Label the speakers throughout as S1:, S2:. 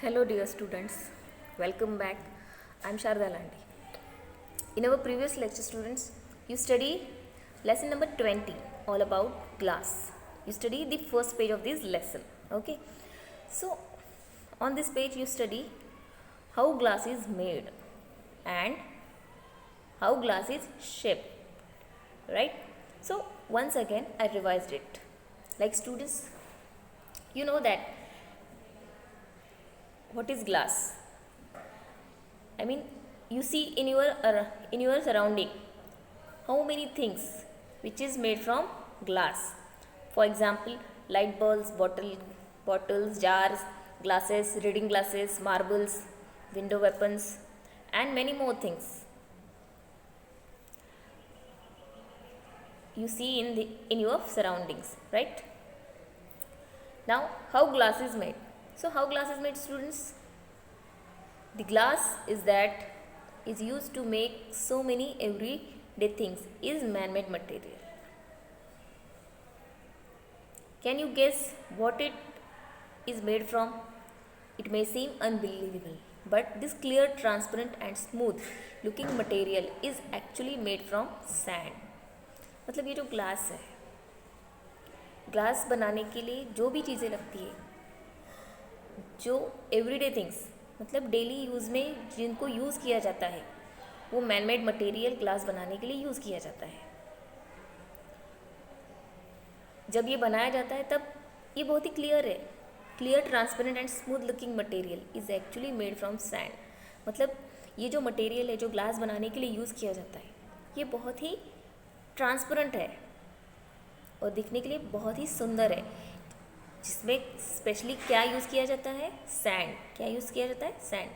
S1: Hello dear students, welcome back. I am Sharda Landi. In our previous lecture students, you study lesson number 20 all about glass. You study the first page of this lesson. Okay. So on this page you study how glass is made and how glass is shaped. Right. So once again I revised it. Like students, you know that what is glass? I mean, you see in your surrounding how many things which is made from glass. For example, light bulbs, bottles, jars, glasses, reading glasses, marbles, window weapons, and many more things you see in your surroundings, right? Now, how glass is made? So, how glass is made, students? The glass is used to make so many everyday things is man-made material. Can you guess what it is made from? It may seem unbelievable, but this clear, transparent and smooth looking material is actually made from sand. मतलब ये जो glass है, glass बनाने के लिए जो भी चीज़ें लगती है, जो एवरीडे थिंग्स मतलब डेली यूज़ में जिनको यूज़ किया जाता है, वो मैनमेड मटेरियल ग्लास बनाने के लिए यूज़ किया जाता है. जब ये बनाया जाता है तब ये बहुत ही क्लियर है. Clear, transparent and smooth looking material is actually made from sand. मतलब ये जो मटेरियल है जो ग्लास बनाने के लिए यूज़ किया जाता है, ये बहुत ही ट्रांसपेरेंट है और दिखने के लिए बहुत ही सुंदर है. जिसमें स्पेशली क्या यूज़ किया जाता है? सैंड. क्या यूज़ किया जाता है? Sand.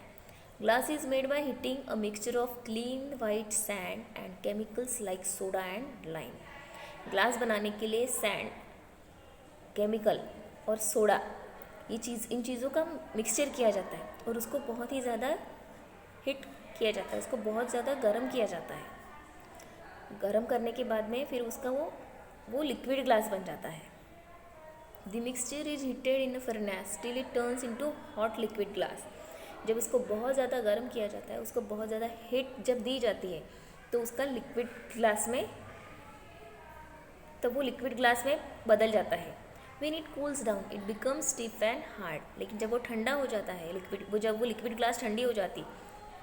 S1: Glass is made by heating a mixture of clean white sand and chemicals like soda and lime. Glass बनाने के लिए सैंड, केमिकल और सोडा इन चीज़ों का मिक्सचर किया जाता है और उसको बहुत ही ज़्यादा हीट किया जाता है, उसको बहुत ज़्यादा गर्म किया जाता है. गर्म करने के बाद में फिर उसका वो लिक्विड ग्लास बन जाता है. The mixture is heated in a furnace till it turns into hot liquid glass. जब इसको बहुत ज़्यादा गर्म किया जाता है, उसको बहुत ज़्यादा हीट जब दी जाती है तो उसका लिक्विड ग्लास में तब वो लिक्विड ग्लास में बदल जाता है. When it cools down, it becomes stiff and hard. लेकिन जब वो ठंडा हो जाता है जब वो लिक्विड ग्लास ठंडी हो जाती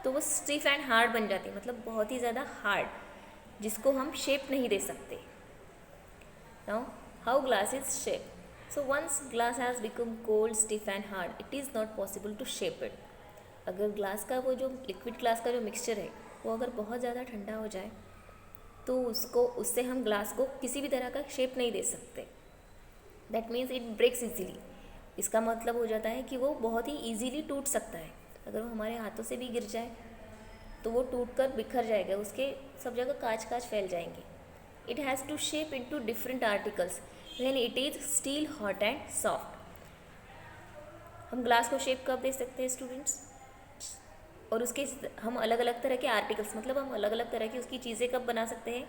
S1: तो वो स्टिफ एंड हार्ड बन जाती है. मतलब बहुत ही ज़्यादा हार्ड, जिसको हम शेप नहीं दे सकते. Now, how glass is shaped? So once glass has become cold, stiff and hard, it is not possible to shape it. अगर ग्लास का वो जो लिक्विड ग्लास का जो मिक्सचर है वो अगर बहुत ज़्यादा ठंडा हो जाए तो उससे हम ग्लास को किसी भी तरह का शेप नहीं दे सकते. That means it breaks easily. इसका मतलब हो जाता है कि वो बहुत ही ईजीली टूट सकता है. अगर वो हमारे हाथों से भी गिर जाए तो वो टूट कर बिखर जाएगा, उसके सब जगह कांच फैल जाएंगे. It has to shape into different articles when it is still hot and soft. हम ग्लास को शेप कब दे सकते हैं स्टूडेंट्स? और उसके हम अलग अलग तरह के आर्टिकल्स मतलब हम अलग अलग तरह की उसकी चीज़ें कब बना सकते हैं?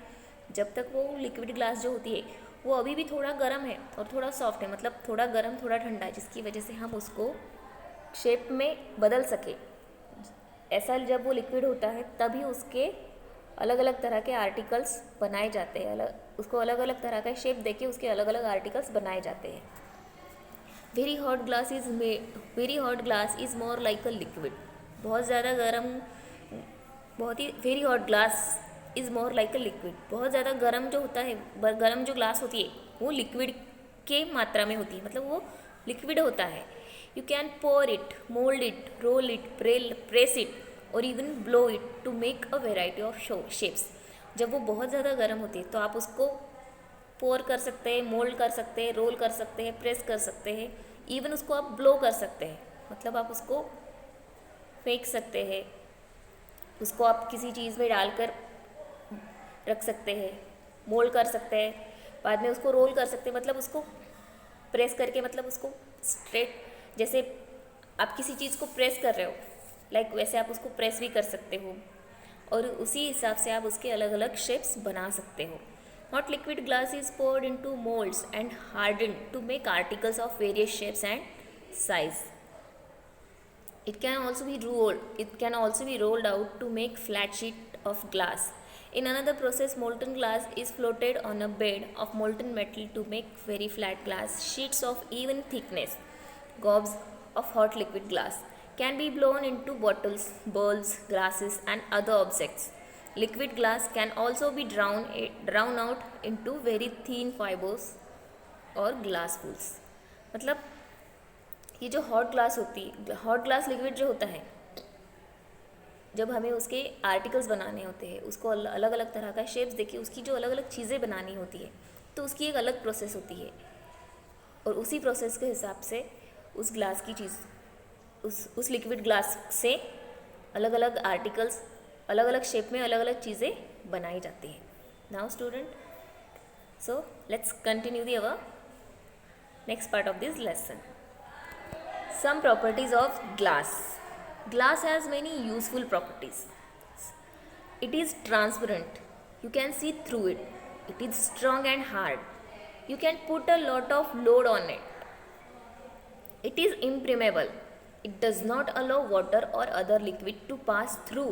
S1: जब तक वो लिक्विड ग्लास जो होती है वो अभी भी थोड़ा गर्म है और थोड़ा सॉफ्ट है, मतलब थोड़ा गर्म थोड़ा ठंडा है, जिसकी वजह से हम उसको शेप में बदल सके. ऐसा जब वो लिक्विड होता है तभी उसके अलग अलग तरह के आर्टिकल्स बनाए जाते हैं. उसको अलग अलग तरह का शेप देके उसके अलग अलग आर्टिकल्स बनाए जाते हैं. Very hot glass is more like a liquid. बहुत ज़्यादा very hot glass is more like a liquid. बहुत ज़्यादा गर्म जो होता है, गर्म जो ग्लास होती है वो लिक्विड के मात्रा में होती है, मतलब वो लिक्विड होता है. You can pour it, mould it, roll it, press it और even blow it to make a variety of shapes. जब वो बहुत ज़्यादा गर्म होती है तो आप उसको पोर कर सकते हैं, मोल्ड कर सकते हैं, रोल कर सकते हैं, प्रेस कर सकते हैं, इवन उसको आप ब्लो कर सकते हैं. मतलब आप उसको फेंक सकते हैं, उसको आप किसी चीज़ में डालकर रख सकते हैं, मोल्ड कर सकते हैं, बाद में उसको रोल कर सकते हैं. मतलब उसको प्रेस करके, मतलब उसको स्ट्रेट जैसे आप किसी चीज़ को प्रेस कर रहे हो वैसे आप उसको प्रेस भी कर सकते हो और उसी हिसाब से आप उसके अलग अलग शेप्स बना सकते हो. Hot liquid glass is poured into molds and hardened to make articles of various shapes and size. It can also be rolled. It can also be rolled out to make flat sheet of glass. In another process, molten glass is floated on a bed of molten metal to make very flat glass sheets of even thickness. Gobs of hot liquid glass can be blown into bottles, bowls, glasses, and other objects. Liquid glass can also be drawn out into very thin fibers और glass फूल्स. मतलब ये जो hot glass होती है, hot glass liquid जो होता है, जब हमें उसके आर्टिकल्स बनाने होते हैं, उसको अलग अलग तरह का शेप्स देखिए, उसकी जो अलग अलग चीज़ें बनानी होती है, तो उसकी एक अलग प्रोसेस होती है. और उसी प्रोसेस के हिसाब से उस ग्लास की चीज़, उस लिक्विड ग्लास से अलग अलग आर्टिकल्स, अलग अलग शेप में अलग अलग चीज़ें बनाई जाती हैं. Now student, so let's continue the our next part of this lesson. Some properties of glass. Glass has many useful properties. It is transparent. You can see through it. It is strong and hard. You can put a lot of load on it. It is impermeable. It does not allow water or other liquid to pass through,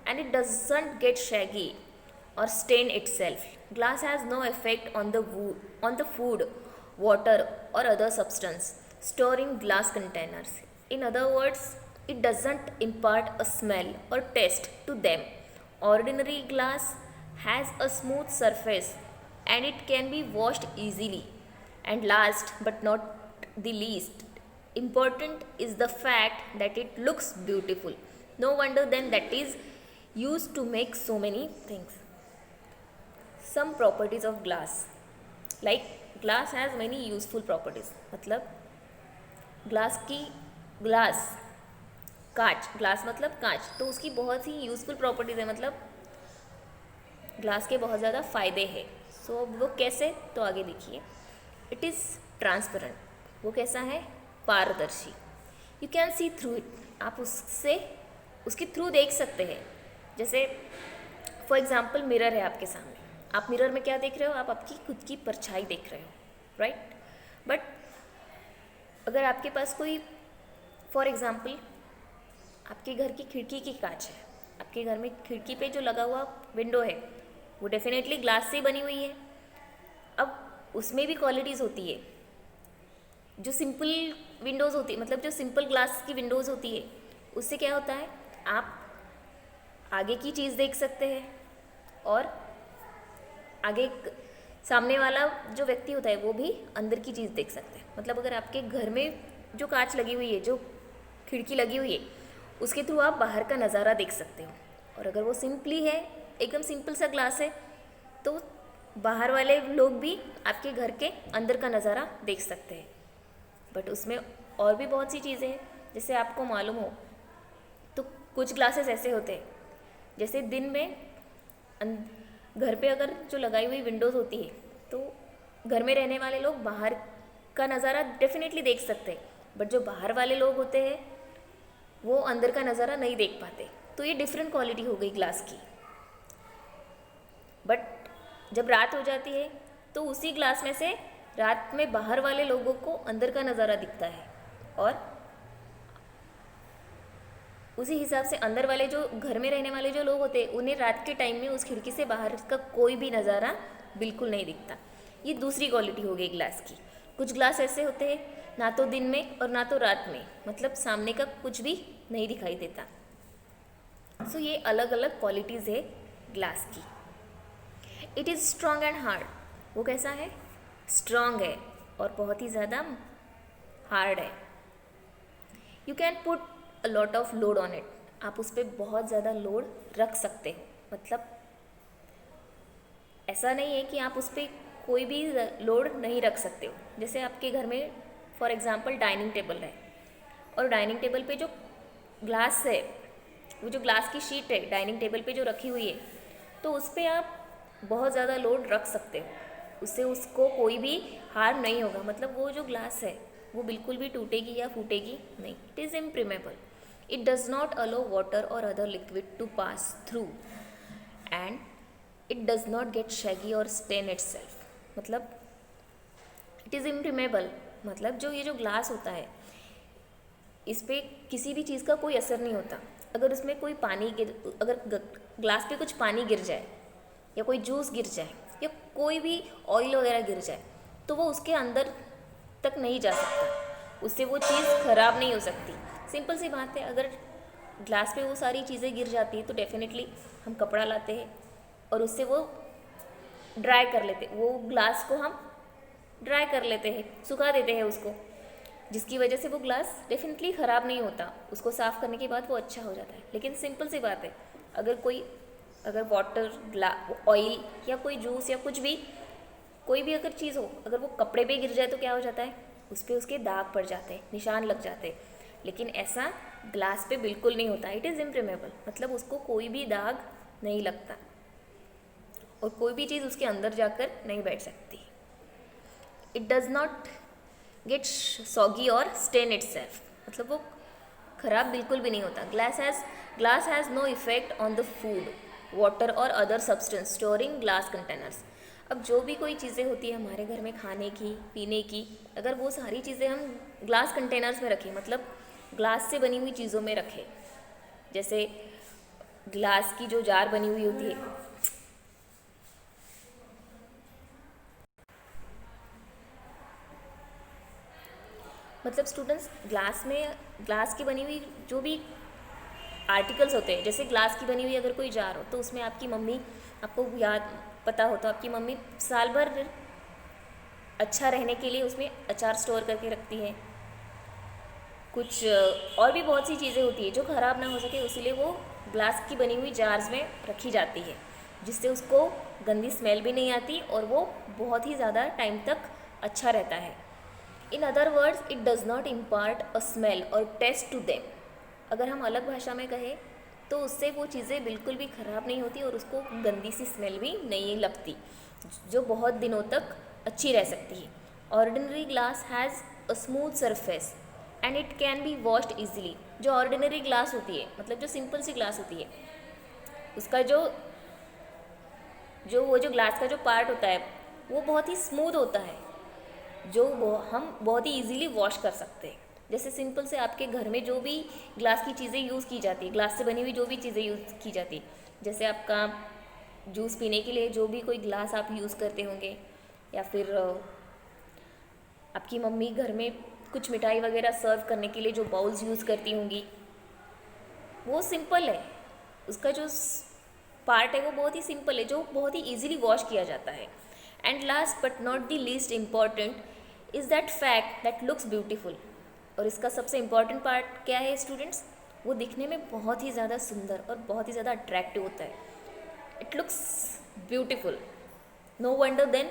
S1: and it doesn't get shaggy or stain itself. Glass has no effect on the food, water or other substance stored in glass containers. In other words, it doesn't impart a smell or taste to them. Ordinary glass has a smooth surface and it can be washed easily. And last but not the least important is the fact that it looks beautiful. No wonder then that is used to make so many things. Some properties of glass, like glass has many useful properties. मतलब glass मतलब कांच, तो उसकी बहुत ही useful properties है. मतलब glass के बहुत ज़्यादा फ़ायदे हैं. सो वो कैसे, तो आगे देखिए. It is transparent. वो कैसा है? पारदर्शी. You can see through it. आप उसके थ्रू देख सकते हैं. जैसे फॉर एग्ज़ाम्पल मिरर है आपके सामने. आप मिरर में क्या देख रहे हो? आप आपकी खुद की परछाई देख रहे हो, राइट. बट अगर आपके पास कोई, फॉर एग्ज़ाम्पल आपके घर की खिड़की की कांच है, आपके घर में खिड़की पे जो लगा हुआ विंडो है वो डेफिनेटली ग्लास से बनी हुई है. अब उसमें भी क्वालिटीज़ होती है. जो सिंपल विंडोज़ होती है, मतलब जो सिंपल ग्लास की विंडोज़ होती है, उससे क्या होता है, आप आगे की चीज़ देख सकते हैं और आगे सामने वाला जो व्यक्ति होता है वो भी अंदर की चीज़ देख सकते हैं. मतलब अगर आपके घर में जो कांच लगी हुई है, जो खिड़की लगी हुई है, उसके थ्रू आप बाहर का नज़ारा देख सकते हो. और अगर वो सिंपली है, एकदम सिंपल सा ग्लास है, तो बाहर वाले लोग भी आपके घर के अंदर का नज़ारा देख सकते हैं. बट उसमें और भी बहुत सी चीज़ें हैं. जैसे आपको मालूम हो तो कुछ ग्लासेस ऐसे होते हैं, जैसे दिन में घर पे अगर जो लगाई हुई विंडोज़ होती है, तो घर में रहने वाले लोग बाहर का नज़ारा डेफिनेटली देख सकते हैं. बट जो बाहर वाले लोग होते हैं वो अंदर का नज़ारा नहीं देख पाते. तो ये डिफरेंट क्वालिटी हो गई ग्लास की. बट जब रात हो जाती है तो उसी ग्लास में से रात में बाहर वाले लोगों को अंदर का नज़ारा दिखता है, और उसी हिसाब से अंदर वाले जो घर में रहने वाले जो लोग होते हैं उन्हें रात के टाइम में उस खिड़की से बाहर का कोई भी नज़ारा बिल्कुल नहीं दिखता. ये दूसरी क्वालिटी हो गई ग्लास की. कुछ ग्लास ऐसे होते हैं ना तो दिन में और ना तो रात में, मतलब सामने का कुछ भी नहीं दिखाई देता. सो ये अलग अलग क्वालिटीज़ है ग्लास की. It is strong and hard. वो कैसा है? स्ट्रॉन्ग है और बहुत ही ज़्यादा हार्ड है. You can put a lot of load on it. आप उस पर बहुत ज़्यादा लोड रख सकते हो. मतलब ऐसा नहीं है कि आप उस पर कोई भी लोड नहीं रख सकते हो. जैसे आपके घर में फॉर एग्ज़ाम्पल डाइनिंग टेबल है, और डाइनिंग टेबल पे जो ग्लास है, वो जो ग्लास की शीट है डाइनिंग टेबल पे जो रखी हुई है, तो उस पर आप बहुत ज़्यादा लोड रख सकते हो. उससे उसको कोई भी हार्म नहीं होगा. मतलब वो जो ग्लास है वो बिल्कुल भी टूटेगी या फूटेगी नहीं. It is impermeable. It does not allow water or other liquid to pass through, and it does not get shaggy or stain itself. मतलब it is impermeable. मतलब जो ये जो ग्लास होता है इस पे किसी भी चीज़ का कोई असर नहीं होता। अगर उसमें कोई पानी गिर अगर ग्लास पे कुछ पानी गिर जाए या कोई जूस गिर जाए या कोई भी ऑयल वगैरह गिर जाए तो वो उसके अंदर तक नहीं जा सकता, उससे वो चीज़ ख़राब नहीं हो सकती। सिंपल सी बात है, अगर ग्लास पे वो सारी चीज़ें गिर जाती हैं तो डेफिनेटली हम कपड़ा लाते हैं और उससे वो ड्राई कर लेते, वो ग्लास को हम ड्राई कर लेते हैं, सुखा देते हैं उसको, जिसकी वजह से वो ग्लास डेफिनेटली ख़राब नहीं होता, उसको साफ़ करने के बाद वो अच्छा हो जाता है। लेकिन सिंपल सी बात है, अगर वाटर ऑयल या कोई जूस या कुछ भी कोई भी अगर चीज़ हो, अगर वो कपड़े पे गिर जाए तो क्या हो जाता है, उस पर उसके दाग पड़ जाते हैं, निशान लग जाते हैं। लेकिन ऐसा ग्लास पे बिल्कुल नहीं होता। इट इज़ इम्प्रिमेबल, मतलब उसको कोई भी दाग नहीं लगता और कोई भी चीज़ उसके अंदर जाकर नहीं बैठ सकती। It does not get soggy और स्टेन इटसेल्फ, मतलब वो ख़राब बिल्कुल भी नहीं होता। Glass has no effect on the food, water और other substance storing glass containers. अब जो भी कोई चीज़ें होती है हमारे घर में खाने की, पीने की, अगर वो सारी चीज़ें हम ग्लास कंटेनर्स में रखें, मतलब ग्लास से बनी हुई चीज़ों में रखें, जैसे ग्लास की जो जार बनी हुई होती है, मतलब स्टूडेंट्स ग्लास की बनी हुई जो भी आर्टिकल्स होते हैं, जैसे ग्लास की बनी हुई अगर कोई जार हो तो उसमें आपकी मम्मी, आपको याद पता हो तो आपकी मम्मी साल भर अच्छा रहने के लिए उसमें अचार स्टोर करके रखती है। कुछ और भी बहुत सी चीज़ें होती है जो ख़राब ना हो सके, इसीलिए वो ग्लास की बनी हुई जार्स में रखी जाती है, जिससे उसको गंदी स्मेल भी नहीं आती और वो बहुत ही ज़्यादा टाइम तक अच्छा रहता है। In other words, it does not impart a smell और टेस्ट टू देम। अगर हम अलग भाषा में कहें तो उससे वो चीज़ें बिल्कुल भी ख़राब नहीं होती और उसको गंदी सी स्मेल भी नहीं लगती, जो बहुत दिनों तक अच्छी रह सकती है। Ordinary glass has a smooth surface and it can be washed easily. जो ऑर्डिनरी ग्लास होती है, मतलब जो सिंपल सी ग्लास होती है, उसका जो ग्लास का जो पार्ट होता है वो बहुत ही स्मूथ होता है, जो हम बहुत ही इजीली वॉश कर सकते हैं। जैसे सिंपल से आपके घर में जो भी ग्लास की चीज़ें यूज़ की जाती है, ग्लास से बनी हुई जो भी चीज़ें यूज़ की जाती है, जैसे आपका जूस पीने के लिए जो भी कोई ग्लास आप यूज़ करते होंगे, या फिर आपकी मम्मी घर में कुछ मिठाई वगैरह सर्व करने के लिए जो बाउल्स यूज़ करती होंगी, वो सिंपल है, उसका जो पार्ट है वो बहुत ही सिंपल है, जो बहुत ही ईजिली वॉश किया जाता है। And last but not the least important is that fact that looks beautiful. और इसका सबसे इम्पॉर्टेंट पार्ट क्या है स्टूडेंट्स, वो दिखने में बहुत ही ज़्यादा सुंदर और बहुत ही ज़्यादा अट्रैक्टिव होता है। It looks beautiful, no wonder then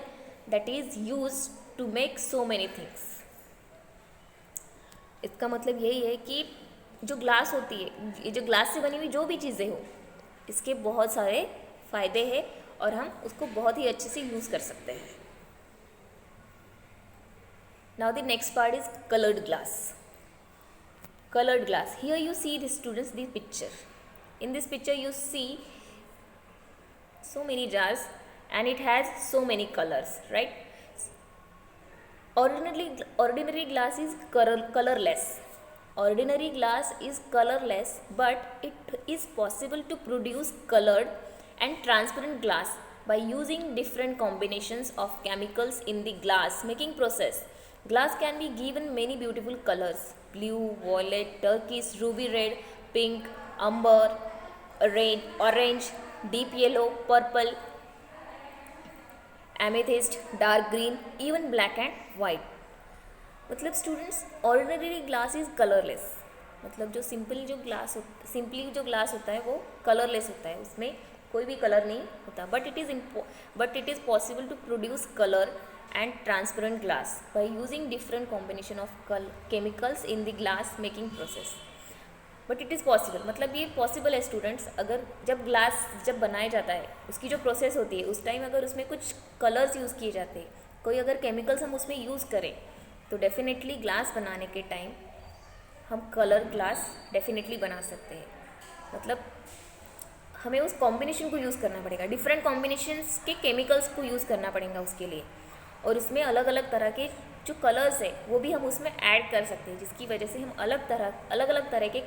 S1: that is use to make so many things. इसका मतलब यही है कि जो ग्लास होती है, ये जो ग्लास से बनी हुई जो भी चीज़ें हो, इसके बहुत सारे फ़ायदे हैं और हम उसको बहुत ही अच्छे से यूज़ कर सकते हैं। Now the next part is colored glass. Colored glass. Here you see the students the picture. In this picture you see so many jars and it has so many colors, right? Ordinary glass is colorless. Ordinary glass is colorless, but it is possible to produce colored and transparent glass by using different combinations of chemicals in the glass making process. Glass can be given many beautiful colors: blue, violet, turquoise, ruby red, pink, amber, red, orange, deep yellow, purple, amethyst, dark green, even black and white. मतलब students, ordinary glass is colourless, मतलब जो simply जो glass होता है वो colourless होता है, उसमें कोई भी कलर नहीं होता, but it is possible to produce colour and transparent glass by using different combination of chemicals in the glass making process. But it is possible, मतलब ये पॉसिबल है स्टूडेंट्स। अगर जब बनाया जाता है, उसकी जो प्रोसेस होती है उस टाइम अगर उसमें कुछ कलर्स यूज़ किए जाते हैं, कोई अगर केमिकल्स हम उसमें यूज़ करें, तो डेफिनेटली ग्लास बनाने के टाइम हम कलर ग्लास डेफिनेटली बना सकते हैं। मतलब हमें उस कॉम्बिनेशन को यूज़ करना पड़ेगा, डिफरेंट कॉम्बिनेशंस के केमिकल्स को यूज़ करना पड़ेगा उसके लिए, और उसमें अलग अलग तरह के जो कलर्स है वो भी हम उसमें ऐड कर सकते हैं, जिसकी वजह से हम अलग अलग तरह के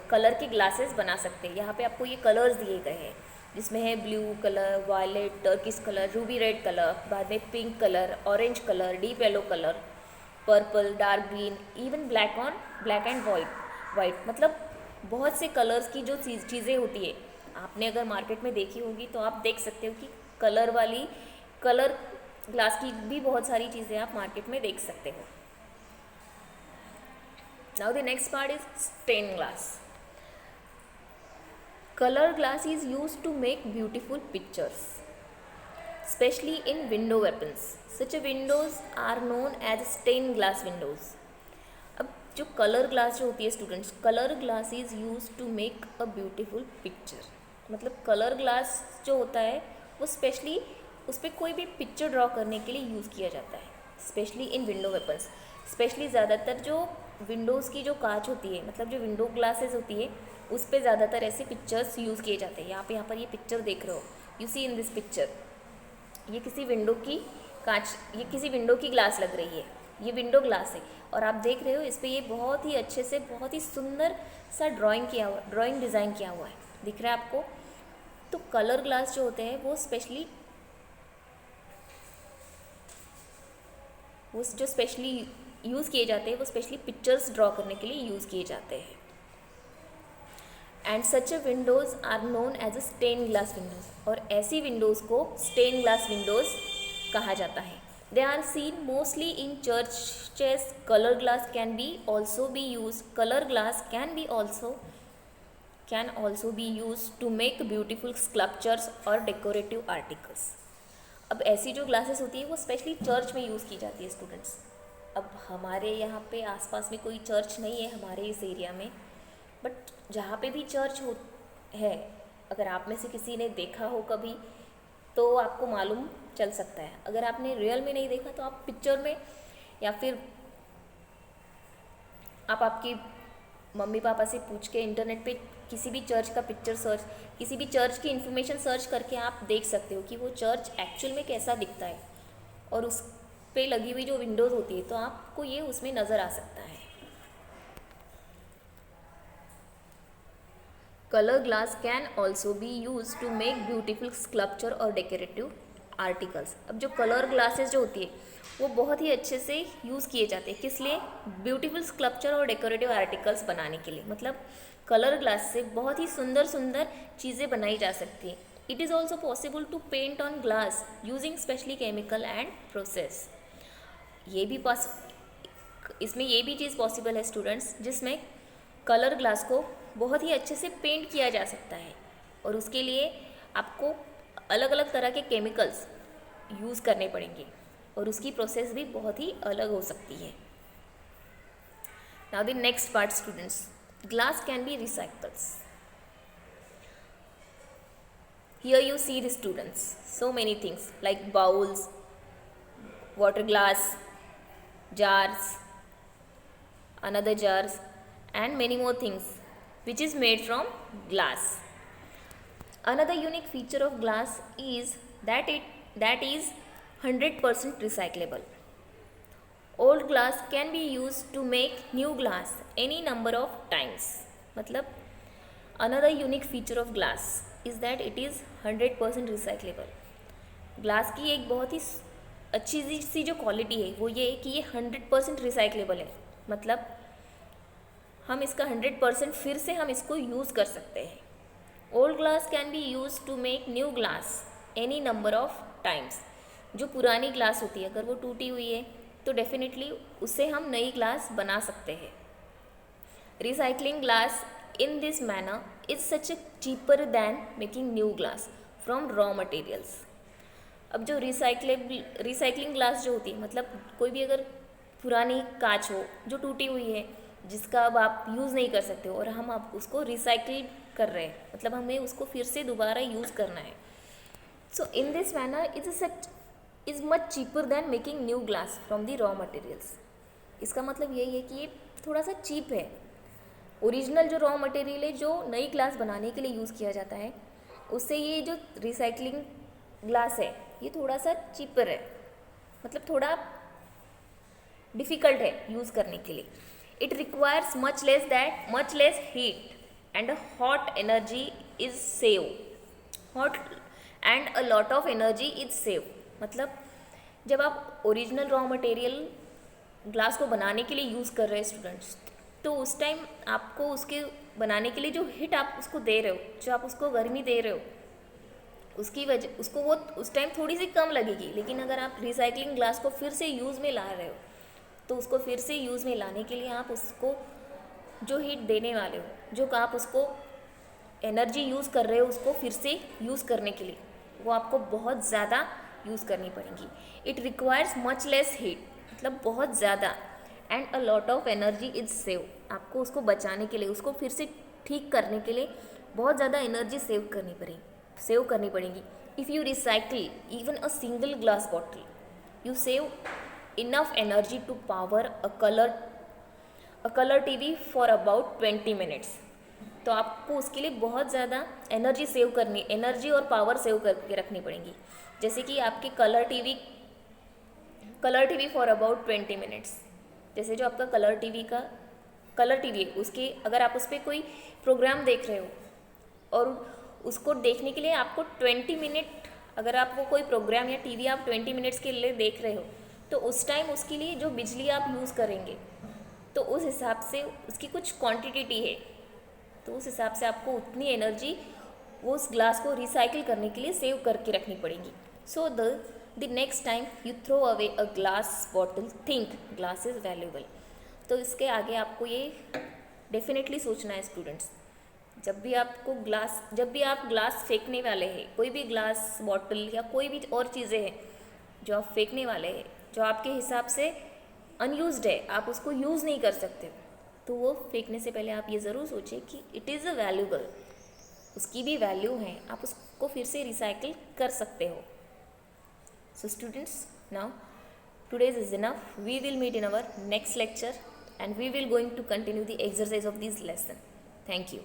S1: कलर के ग्लासेस बना सकते हैं। यहाँ पे आपको ये कलर्स दिए गए हैं, जिसमें है blue colour, violet, turkish colour, ruby red colour, बाद में pink colour, orange colour, deep yellow colour, purple, dark green, even black and white. मतलब बहुत से कलर्स की जो चीज़ें होती है, आपने अगर मार्केट में देखी होगी तो आप देख सकते हो कि कलर ग्लास की भी बहुत सारी चीज़ें आप मार्केट में देख सकते हो। Now the next part is stain glass. Colour glass is used to make beautiful pictures, especially in window weapons. Such a windows are known as stained glass windows. अब जो कलर ग्लास जो होती है students, colour glass is use to make a beautiful picture. मतलब colour glass जो होता है वो स्पेशली उस पर कोई भी पिक्चर ड्रॉ करने के लिए यूज़ किया जाता है, specially in window weapons. Specially ज़्यादातर जो विंडोज़ की जो कांच होती है, मतलब जो विंडो ग्लासेस होती है, उस पर ज़्यादातर ऐसे पिक्चर्स यूज़ किए जाते हैं। यहाँ पर ये पिक्चर देख रहे हो, you see in this picture, ये किसी विंडो की कांच, ये किसी विंडो की ग्लास लग रही है, ये विंडो ग्लास है और आप देख रहे हो इस पर ये बहुत ही अच्छे से बहुत ही सुंदर सा ड्राइंग डिज़ाइन किया हुआ है, दिख रहा है आपको। तो कलर ग्लास जो होते हैं वो स्पेशली यूज़ किए जाते हैं, वो स्पेशली पिक्चर्स ड्रॉ करने के लिए यूज़ किए जाते हैं। And such a windows are known as a stain glass windows, और ऐसी विंडोज़ को स्टेन ग्लास विंडोज़ कहा जाता है। They are seen mostly in churches. Colour glass can also be use to make beautiful sculptures और decorative articles. अब ऐसी जो ग्लासेस होती है वो स्पेशली चर्च में यूज़ की जाती है स्टूडेंट्स। अब हमारे यहाँ पे आसपास में कोई चर्च नहीं है हमारे इस एरिया में, बट जहाँ पे भी चर्च है, अगर आप में से किसी ने देखा हो कभी तो आपको मालूम चल सकता है। अगर आपने रियल में नहीं देखा तो आप पिक्चर में या फिर आप आपकी मम्मी पापा से पूछ के इंटरनेट पे किसी भी चर्च का पिक्चर सर्च, किसी भी चर्च की इन्फॉर्मेशन सर्च करके आप देख सकते हो कि वो चर्च एक्चुअल में कैसा दिखता है, और उस पे लगी हुई जो विंडोज़ होती है तो आपको ये उसमें नज़र आ सकता है। Colour glass can also be use to make beautiful sculpture और डेकोरेटिव आर्टिकल्स। अब जो कलर ग्लासेस जो होती है वो बहुत ही अच्छे से यूज़ किए जाते हैं, किस लिए? ब्यूटीफुल स्कल्पचर और डेकोरेटिव आर्टिकल्स बनाने के लिए। मतलब कलर ग्लास से बहुत ही सुंदर सुंदर चीज़ें बनाई जा सकती हैं। It is also possible to paint on glass using specially chemical and process. इसमें ये भी चीज़ पॉसिबल है स्टूडेंट्स, जिसमें कलर ग्लास को बहुत ही अच्छे से पेंट किया जा सकता है, और उसके लिए आपको अलग अलग तरह के केमिकल्स यूज़ करने पड़ेंगे, और उसकी प्रोसेस भी बहुत ही अलग हो सकती है। Now the next part students, glass can B recycles. Here you see the students, so many things like bowls, water glass, jars, another jars, and many more things which is made from glass. Another unique feature of glass is that is 100% recyclable. Old glass can be used to make new glass any number of times. मतलब another unique feature of glass is that it is 100% recyclable. Glass की एक बहुत ही अच्छी सी जो quality है वो ये है कि ये 100% रिसाइक्लेबल है। मतलब हम इसका 100% फिर से हम इसको यूज़ कर सकते हैं। Old glass can be use to make new glass any number of times. जो पुरानी ग्लास होती है अगर वो टूटी हुई है तो डेफिनेटली उससे हम नई ग्लास बना सकते हैं। Recycling glass in this manner is such a cheaper than making new glass from raw materials. अब जो रिसाइकलिंग ग्लास जो होती है, मतलब कोई भी अगर पुरानी कांच हो जो टूटी हुई है जिसका अब आप यूज़ नहीं कर सकते हो और हम आप उसको रिसाइकिल कर रहे हैं, मतलब हमें उसको फिर से दोबारा यूज़ करना है। So in this manner is much cheaper than making new glass from the raw materials. इसका मतलब यही है कि ये थोड़ा सा चीप है। ओरिजिनल जो रॉ मटेरियल है जो नई ग्लास बनाने के लिए यूज़ किया जाता है, उससे ये जो रिसाइकलिंग ग्लास है ये थोड़ा सा चीपर है, मतलब थोड़ा डिफ़िकल्ट है यूज़ करने के लिए. It requires much less heat and hot energy is save. Hot and a lot of energy is save. मतलब जब आप ओरिजिनल रॉ मटेरियल ग्लास को बनाने के लिए यूज़ कर रहे हैं स्टूडेंट्स, तो उस टाइम आपको उसके बनाने के लिए जो हीट आप उसको दे रहे हो, जो आप उसको गर्मी दे रहे हो, उसकी वजह उसको वो उस टाइम थोड़ी सी कम लगेगी. लेकिन अगर आप रिसाइकलिंग ग्लास को फिर से यूज़ में ला रहे हो, तो उसको फिर से यूज़ में लाने के लिए आप उसको जो हीट देने वाले हो, जो आप उसको एनर्जी यूज़ कर रहे हो उसको फिर से यूज़ करने के लिए, वो आपको बहुत ज़्यादा यूज़ करनी पड़ेगी. It requires much less heat, मतलब बहुत ज़्यादा, and a lot of energy is save. आपको उसको बचाने के लिए, उसको फिर से ठीक करने के लिए बहुत ज़्यादा एनर्जी सेव करनी पड़ेगी. If you recycle even a single glass bottle, you save enough energy to power a colour TV for about 20 minutes. तो आपको उसके लिए बहुत ज़्यादा एनर्जी और पावर सेव करके रखनी पड़ेगी. जैसे कि आपकी colour TV for about 20 minutes. जैसे जो आपका कलर टीवी है, उसके अगर आप उस पर कोई प्रोग्राम देख रहे हो और उसको देखने के लिए आपको 20 मिनट, अगर आप वो कोई प्रोग्राम या टीवी आप 20 मिनट्स के लिए देख रहे हो, तो उस टाइम उसके लिए जो बिजली आप यूज़ करेंगे, तो उस हिसाब से उसकी कुछ क्वांटिटी है, तो उस हिसाब से आपको उतनी एनर्जी वो उस ग्लास को रिसाइकिल करने के लिए सेव करके रखनी पड़ेगी. So the next time you throw away a glass bottle, think glass is valuable. तो इसके आगे आपको ये डेफिनेटली सोचना है स्टूडेंट्स. जब भी आप ग्लास फेंकने वाले हैं, कोई भी ग्लास बॉटल या कोई भी और चीज़ें हैं जो आप फेंकने वाले हैं, जो आपके हिसाब से अनयूज्ड है, आप उसको यूज़ नहीं कर सकते, तो वो फेंकने से पहले आप ये ज़रूर सोचें कि इट इज़ अ वैल्यूबल, उसकी भी वैल्यू है, आप उसको फिर से रिसाइकिल कर सकते हो. So students, now today's is enough. We will meet in our next lecture and we will going to continue the exercise of this lesson. Thank you.